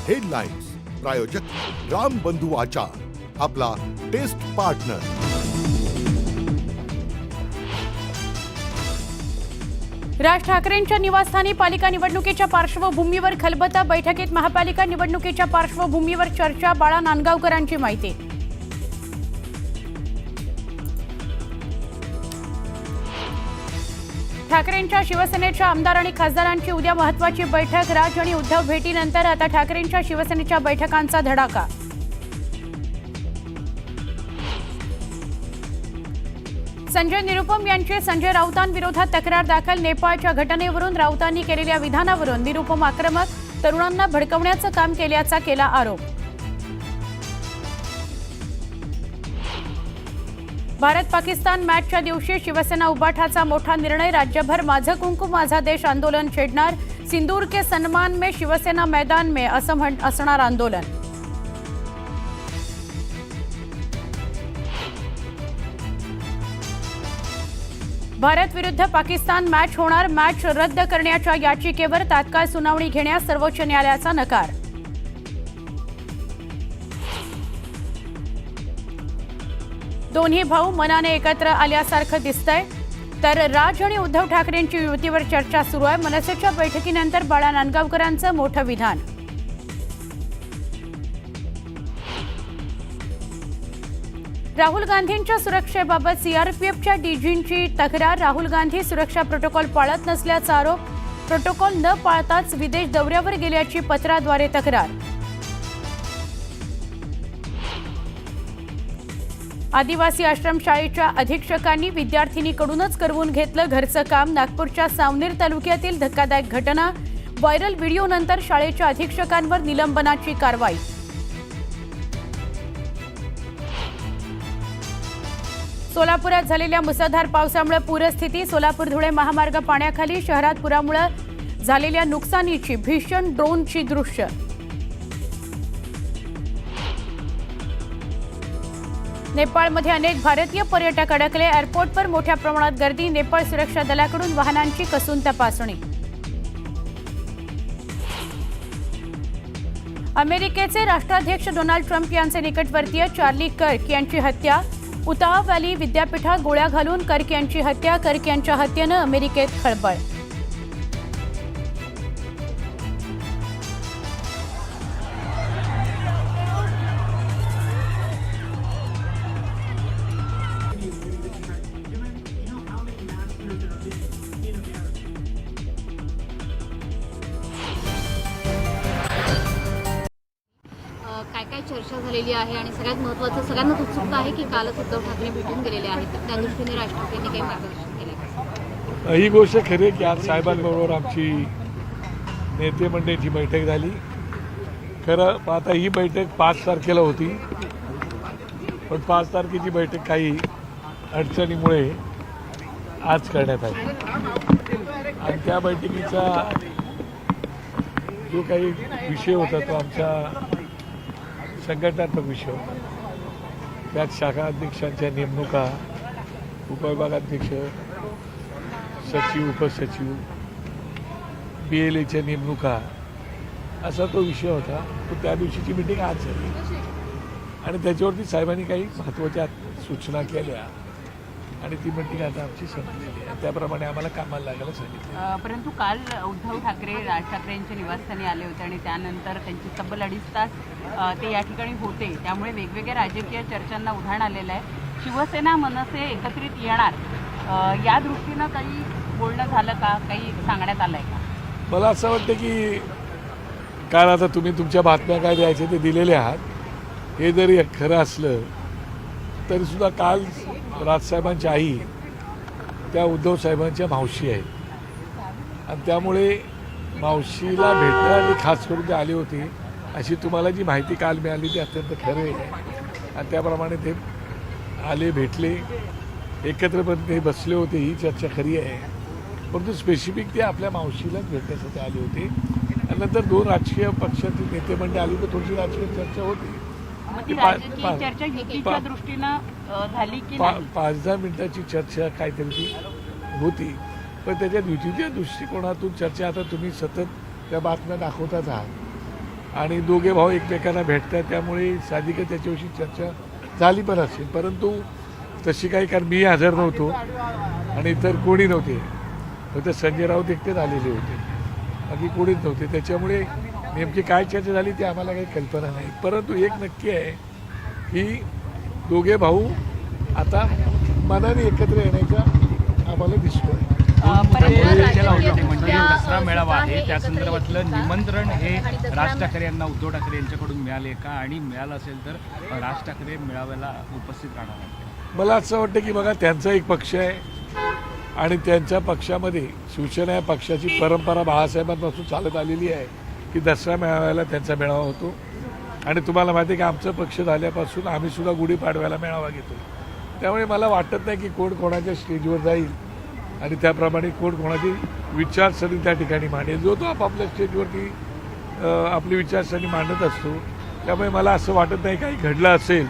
Headlines प्रायोजक राम बंधू आचार, आपला टेस्ट पार्टनर। राज ठाकरेंच्या निवासस्थानी पालिका निवडणुकीच्या पार्श्वभूमीवर खलबत्ता, बैठकीत महापालिका निवडणुकीच्या पार्श्वभूमीवर चर्चा, बाळा नांदगावकरांची माहिती। ठाकरेंच्या शिवसेनेच्या आमदार आणि खासदारांची उद्या महत्त्वाची बैठक, राज आणि उद्धव भेटीनंतर आता ठाकरेंच्या शिवसेनेच्या बैठकांचा धडाका। संजय निरुपम यांची संजय राऊतांविरोधात तक्रार दाखल, नेपाळच्या घटनेवरून राऊतांनी केलेल्या विधानावरून निरुपम आक्रमक, तरुणांना भडकवण्याचं काम केल्याचा केला आरोप। भारत पाकिस्तान मॅचच्या दिवशी शिवसेना उबाठाचा मोठा निर्णय, राज्यभर माझं कुंकू माझा देश आंदोलन छेडणार, सिंदूर के सन्मान में शिवसेना मैदान में असणार आंदोलन। भारत विरुद्ध पाकिस्तान मॅच होणार, मॅच रद्द करण्याच्या याचिकेवर तात्काळ सुनावणी घेण्यास सर्वोच्च न्यायालयाचा नकार। दोन्ही भाऊ मनाने एकत्र आल्यासारखं दिसतंय, तर राज आणि उद्धव ठाकरेंची युतीवर चर्चा सुरू आहे। मनसेच्या बैठकीनंतर बाळा नांदगावकरांचं मोठं विधान। राहुल गांधींच्या सुरक्षेबाबत सीआरपीएफच्या डीजींची तक्रार, राहुल गांधी सुरक्षा प्रोटोकॉल पाळत नसल्याचा आरोप, प्रोटोकॉल न पाळताच विदेश दौऱ्यावर गेल्याची पत्राद्वारे तक्रार। आदिवासी आश्रमशाळेच्या अधीक्षकांनी विद्यार्थिनीकडूनच करवून घेतलं घरचं काम, नागपूरच्या सावनेर तालुक्यातील धक्कादायक घटना, व्हायरल व्हिडिओनंतर शाळेच्या अधीक्षकांवर निलंबनाची कारवाई। सोलापुरात झालेल्या मुसळधार पावसामुळे पूरस्थिती, सोलापूर धुळे महामार्ग पाण्याखाली, शहरात पुरामुळे झालेल्या नुकसानीची भीषण ड्रोनची दृश्य। नेपाळमध्ये अनेक भारतीय पर्यटक अडकले, एअरपोर्टवर मोठ्या प्रमाणात गर्दी, नेपाळ सुरक्षा दलाकडून वाहनांची कसून तपासणी। अमेरिकेचे राष्ट्राध्यक्ष डोनाल्ड ट्रम्प यांचे निकटवर्तीय चार्ली कर्क यांची हत्या, उताह व्हॅली विद्यापीठात गोळ्या घालून कर्क यांची हत्या, कर्क यांच्या हत्येनं अमेरिकेत खळबळ। काय चर्चा झालेली आहे आणि सगळ्यात महत्त्वाचं सगळ्यांनाच उत्सुकता आहे की कालच उद्धव ठाकरे भेटून गेलेले आहेत, तर त्या दृष्टीने राज ठाकरेंनी काही मार्गदर्शन केलं? ही गोष्ट खरी आहे की आज साहेबांबरोबर आमची नेते मंडळीची बैठक झाली। खरं आता ही बैठक 5 तारखेला होती, पण 5 तारखेची बैठक काही अडचणीमुळे आज करण्यात आली आणि त्या बैठकीचा जो काही विषय होता तो आमचा संघटनात्मक विषय होता। त्यात शाखा अध्यक्षांच्या नेमणुका, उपविभागाध्यक्ष, सचिव, उपसचिव, BLAच्या नेमणुका असा तो विषय होता। तो त्या दिवशीची मीटिंग आज झाली आणि त्याच्यावरती साहेबांनी काही महत्त्वाच्या सूचना केल्या आणि ती मीटिंग आता आमची संपलेली आहे, त्याप्रमाणे आम्हाला कामाला लागायला सांगितलं। परंतु काल उद्धव ठाकरे राज ठाकरे यांच्या निवासस्थानी आले होते आणि त्यानंतर त्यांची तब्बल 2.5 तास ते या ठिकाणी होते, त्यामुळे वेगवेगळ्या राजकीय चर्चांना उधाण आलेलं आहे। शिवसेना मनसे एकत्रित येणार या दृष्टीनं काही बोलणं झालं का, काही सांगण्यात आलंय का? मला असं वाटतं की काल आता तुम्ही तुमच्या बातम्या काय द्यायचे ते दिलेले आहात, हे जरी खरं असलं तरीसुद्धा काल राजसाहेबांची आई त्या उद्धव साहेबांच्या मावशी आहेत आणि त्यामुळे मावशीला भेटण्यासाठी खास करून ते आले होते अशी तुम्हाला जी माहिती काल मिळाली ती अत्यंत खरं आहे आणि त्याप्रमाणे ते आले, भेटले, एकत्रपणे ते बसले होते, ही चर्चा खरी आहे। परंतु स्पेसिफिक ते आपल्या मावशीलाच भेटण्यासाठी आले होते आणि नंतर 2 राजकीय पक्षातील नेते मंडळी आली तर थोडीशी राजकीय चर्चा होती। चर्चा युतीच्या दृष्टीनं झाली की 5-10 मिनिटाची चर्चा काहीतरी ती होती, पण त्याच्यात युतीच्या दृष्टिकोनातून चर्चा आता तुम्ही सतत त्या बातम्या दाखवतात आहात आणि दोघे भाऊ एकमेकांना भेटतात, त्यामुळे साहजिकच त्याच्याविषयी चर्चा झाली पण असेल, परंतु तशी काही, कारण मी हजर नव्हतो आणि इतर कोणी नव्हते, फक्त संजय राऊत एकटेच आलेले होते, बाकी कोणीच नव्हते. त्याच्यामुळे नेमकी काय चर्चा झाली ती आम्हाला काही कल्पना नाही. परंतु एक नक्की आहे की दोघे भाऊ आता मनाने एकत्र येण्याचा आम्हाला दिसतोय. म्हणजे दसरा मेळावा आहे त्या संदर्भातलं निमंत्रण हे राज ठाकरे यांना उद्धव ठाकरे यांच्याकडून मिळाले का, आणि मिळालं असेल तर राज ठाकरे मेळाव्याला उपस्थित राहणार आहेत? मला असं वाटतं की बघा, त्यांचा एक पक्ष आहे आणि त्यांच्या पक्षामध्ये शिवसेना या पक्षाची परंपरा बाळासाहेबांपासून चालत आलेली आहे की दसरा मेळाव्याला त्यांचा मेळावा होतो. आणि तुम्हाला माहिती आहे की आमचा पक्ष झाल्यापासून आम्ही सुद्धा गुढीपाडव्याला मेळावा घेतो. त्यामुळे मला वाटत नाही की कोण कोणाच्या स्टेजवर जाईल आणि त्याप्रमाणे कोण कोणाची विचारसरणी त्या ठिकाणी मांडेल. जो तो आपापल्या स्टेजवरती आपली विचारसरणी मांडत असतो. त्यामुळे मला असं वाटत नाही काही घडलं असेल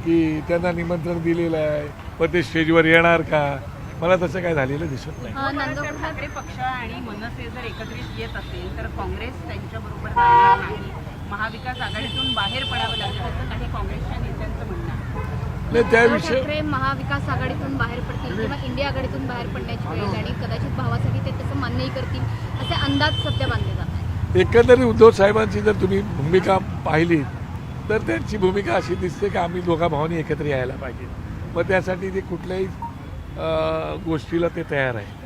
की त्यांना निमंत्रण दिलेलं आहे पण ते स्टेजवर येणार का, मला तसं काय झालेलं दिसत नाही. उद्धव ठाकरे पक्ष आणि मनसे जर एकत्रित येत असेल तर काँग्रेस त्यांच्याबरोबर जाणार नाही, महाविकास आघाडीतून बाहेर पडावं लागेल असं काही काँग्रेसच्या नेत्यांचं म्हणणं आहे. नाही, त्याविषयी ठाकरे महाविकास आघाडीतून बाहेर पडतील किंवा इंडिया आघाडीतून बाहेर पडण्याची वेळ येईल आणि कदाचित भावासाठी ते तसं मान्यही करतील असे अंदाज सध्या बांधले जात आहेत. एकंदरीत उद्धव साहेबांची जर तुम्ही भूमिका पाहिली तर त्यांची भूमिका अशी दिसते की आम्ही दोघा भावांनी एकत्र यायला पाहिजे. मग त्यासाठी ते कुठल्याही गोष्टीला ते तयार आहे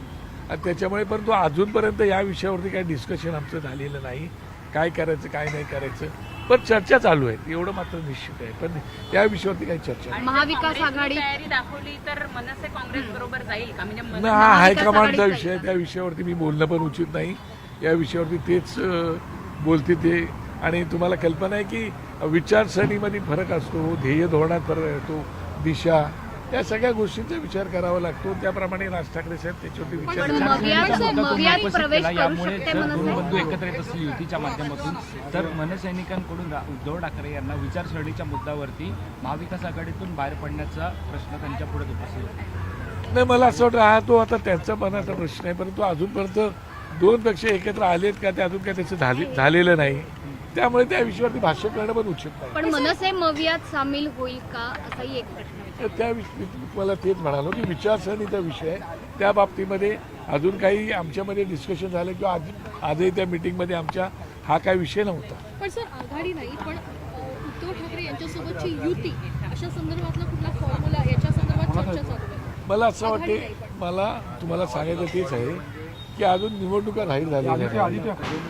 आणि त्याच्यामुळे, परंतु अजूनपर्यंत या विषयावरती काही डिस्कशन आमचं झालेलं नाही, काय करायचं काय नाही करायचं, पण चर्चा चालू आहे एवढं मात्र निश्चित आहे. पण या विषयावरती काही चर्चा नाही. महाविकास आघाडी तयारी दाखवली तर मनसे काँग्रेस बरोबर जाईल का, म्हणजे नाही, हा हायकमांडचा विषय आहे, त्या विषयावरती मी बोलणं पण उचित नाही. या विषयावरती तेच बोलते ते. आणि तुम्हाला कल्पना आहे की विचारसरणीमध्ये फरक असतो, ध्येय धोरणात फरक असतो, दिशा, या सगळ्या गोष्टींचा विचार करावा लागतो. त्याप्रमाणे राज ठाकरे साहेब त्याच्यावरती विचार प्रवेश करू यामुळे शकते जर दोन मनसे. बंधू एकत्र येत असतील युतीच्या माध्यमातून तर मनसैनिकांकडून उद्धव ठाकरे यांना विचारसरणीच्या मुद्द्यावरती महाविकास आघाडीतून बाहेर पडण्याचा प्रश्न त्यांच्या पुढे उपस्थित होता. नाही, मला असं वाटतं हा तो आता त्यांचा मनाचा प्रश्न आहे, परंतु अजूनपर्यंत दोन पक्ष एकत्र आलेत का ते अजून काय त्याचं झालेलं नाही. त्यामुळे त्या विषयावरती भाष्य करणं पण उचित नाही. पण मनसे मवियात सामील होईल का असाही एक प्रश्न विचारला. त्या विषयी मला तेच म्हणालो की विचारसरणीचा विषय आहे, त्या बाबतीमध्ये अजून काही आमच्यामध्ये डिस्कशन झालं किंवा आजही त्या मिटिंगमध्ये आमच्या हा काय विषय नव्हता. पण सर, आघाडी नाही पण उद्धव ठाकरे यांच्यासोबतची युती अशा संदर्भातला कुठला फॉर्म्युला याच्या संदर्भात चर्चा चालू आहे? नाही मला असं वाटते, मला तुम्हाला सांगायचं तेच आहे की अजून निवडणुका जाहीर झालेल्या नाही,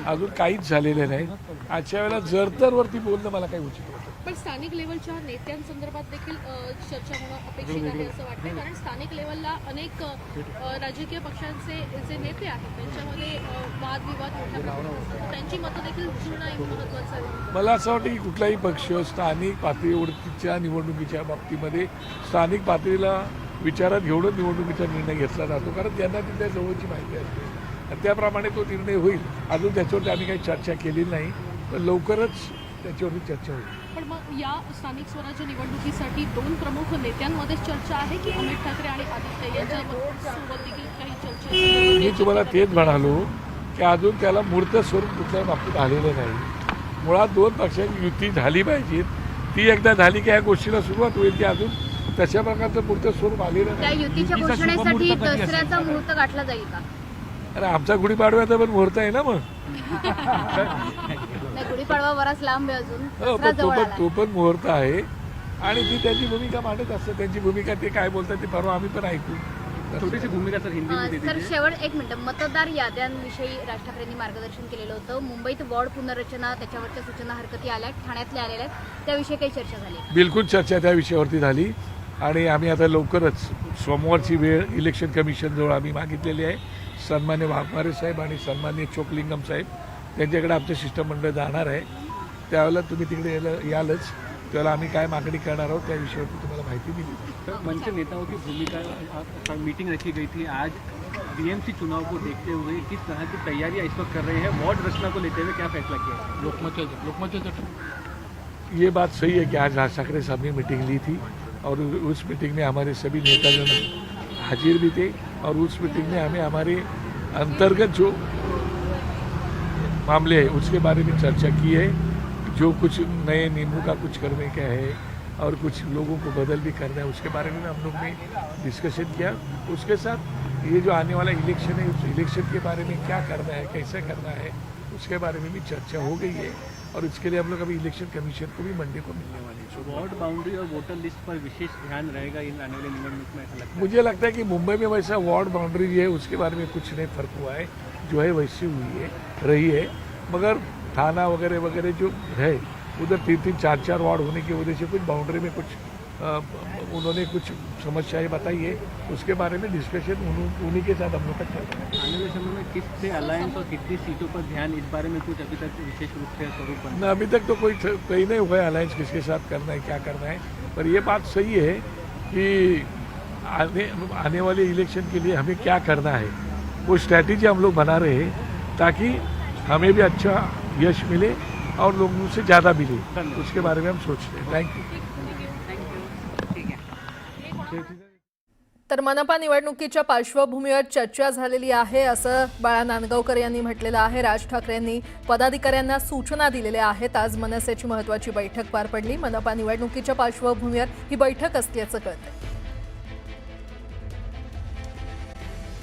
अजून काहीच झालेलं नाही. आजच्या वेळेला जरतरवरती बोलणं मला काही उचित होतं. पण स्थानिक लेवलच्या नेत्यांसंदर्भात देखील चर्चा होणं अपेक्षित आहे असं वाटतं, कारण स्थानिक लेवलला अनेक राजकीय पक्षांचे जे नेते आहेत त्यांच्यामध्ये वादविवाद मोठ्या प्रमाणात असतात, त्यांची मतं देखील जुळणं एक महत्त्वाचं आहे. मला असं वाटतं की कुठलाही पक्ष स्थानिक पातळीवरतीच्या निवडणुकीच्या बाबतीमध्ये स्थानिक पातळीला विचारात घेऊनच निवडणुकीचा निर्णय घेतला जातो, कारण त्यांना तिथल्या जवळची माहिती असते आणि त्याप्रमाणे तो निर्णय होईल. अजून त्याच्यावरती आम्ही काही चर्चा केली नाही, पण लवकरच त्याच्यावरती चर्चा होईल. पण मग या स्थानिक स्वराज्य निवडणुकीसाठी दोन प्रमुख नेत्यांमध्ये चर्चा आहे की अमित ठाकरे आणि आदित्य यांच्यासोबत देखील काही चर्चा? मी तुम्हाला तेच म्हणालो की अजून त्याला मूर्त स्वरूप कुठल्याही बाबतीत आलेलं नाही. मुळात दोन पक्षांची युती झाली पाहिजे, ती एकदा झाली की ह्या गोष्टीला सुरुवात होईल, की अजून तशा प्रकारचं मूर्त स्वरूप आलेलं त्या नाही. युतीच्या घोषणेसाठी दसऱ्याचा मुहूर्त गाठला जाईल का? अरे आमचा गुढीपाडव्याचा पण मुहूर्त आहे ना. मग नाही, गुढीपाडवा बराच लांब आहे अजून, हो, दसरा पण जवळ आलाय. तो पण मुहूर्त आहे आणि ती त्यांची भूमिका मांडत असतं. त्यांची भूमिका ते काय बोलतात ते परवा आम्ही पण ऐकू. छोटीशी भूमिका सर सर, शेवट एक मिनिट, मतदार याद्यांविषयी राज ठाकरेंनी मार्गदर्शन केलेलं होतं. मुंबईत वॉर्ड पुनर्रचना त्याच्यावरच्या सूचना हरकती आल्या, ठाण्यातल्या आलेल्या आहेत, त्याविषयी काही चर्चा झाली? बिलकुल चर्चा त्या विषयावरती झाली आणि आम्ही आता लवकरच सोमवारची वेळ इलेक्शन कमिशनजवळ आम्ही मागितलेली आहे. सन्मान्य वाघमारे साहेब आणि सन्मान्य चोकलिंगम साहेब त्यांच्याकडे आमचं शिष्टमंडळ जाणार आहे. त्यावेळेला तुम्ही तिकडे यालच, त्यावेळेला आम्ही काय मागणी करणार आहोत त्या विषयावरती तुम्हाला माहिती दिली. सर, मंच नेताओं की भूमिका मीटिंग रखी गई थी आज बीएमसी चुनाव को देखते हुए, किस तरह की तैयारियां इस वक्त कर रहे हैं, वार्ड रचना को लेते हुए क्या फैसला किया? लोकमत ये बात सही है कि आज राज ठाकरे साहब ने मीटिंग ली थी और उस मीटिंग में हमारे सभी नेतागण हाजिर भी थे और उस मीटिंग में हमें हमारे अंतर्गत जो मामले हैं उसके बारे में चर्चा की है जो कुछ नए नींबू का कुछ करने का है और कुछ लोगों को बदल भी करना है, उसके बारे में हम लोग ने डिस्कशन किया। उसके साथ ये जो आने वाला इलेक्शन है, उस इलेक्शन के बारे में क्या करना है, कैसे करना है, उसके बारे में भी चर्चा हो गई है और इसके लिए हम लोग अभी इलेक्शन कमीशन को भी मंडे को मिलने वाले हैं। वार्ड बाउंड्री और वोटर लिस्ट पर विशेष ध्यान रहेगा इन आने वाले निवडणूक में, ऐसा लगता है? मुझे लगता है कि मुंबई में वैसा वार्ड बाउंड्री है उसके बारे में कुछ नहीं फर्क हुआ है, जो है वैसी हुई है रही है, मगर थाना वगैरह वगैरह जो है उधर 3-3, 4-4 वार्ड होने की वजह से कुछ बाउंड्री में कुछ उन्होंने कुछ समस्याएं बताई है, उसके बारे में डिस्कशन उन्हीं के साथ हम लोग का चल रहा है। आने वाले समय में किससे अलायंस और कितनी सीटों पर ध्यान, इस बारे में कुछ अभी तक विशेष रूप से स्वरूप बना? अभी तक तो कोई कहीं नहीं हुआ है अलायंस किसके साथ करना है, क्या करना है, पर ये बात सही है कि आने वाले इलेक्शन के लिए हमें क्या करना है वो स्ट्रैटेजी हम लोग बना रहे हैं ताकि हमें भी अच्छा यश मिले और लोगों से ज़्यादा मिले, उसके बारे में हम सोच रहे हैं। Thank you. तर मनपा निवडणुकीच्या पार्श्वभूमीवर चर्चा झालेली आहे असं बाळा नांदगावकर यांनी म्हटलेलं आहे। राज ठाकरे यांनी पदाधिकाऱ्यांना सूचना दिलेल्या आहेत। आज मनसेची महत्त्वाची बैठक पार पडली। मनपा निवडणुकीच्या पार्श्वभूमीवर ही बैठक असल्याचं कळतंय।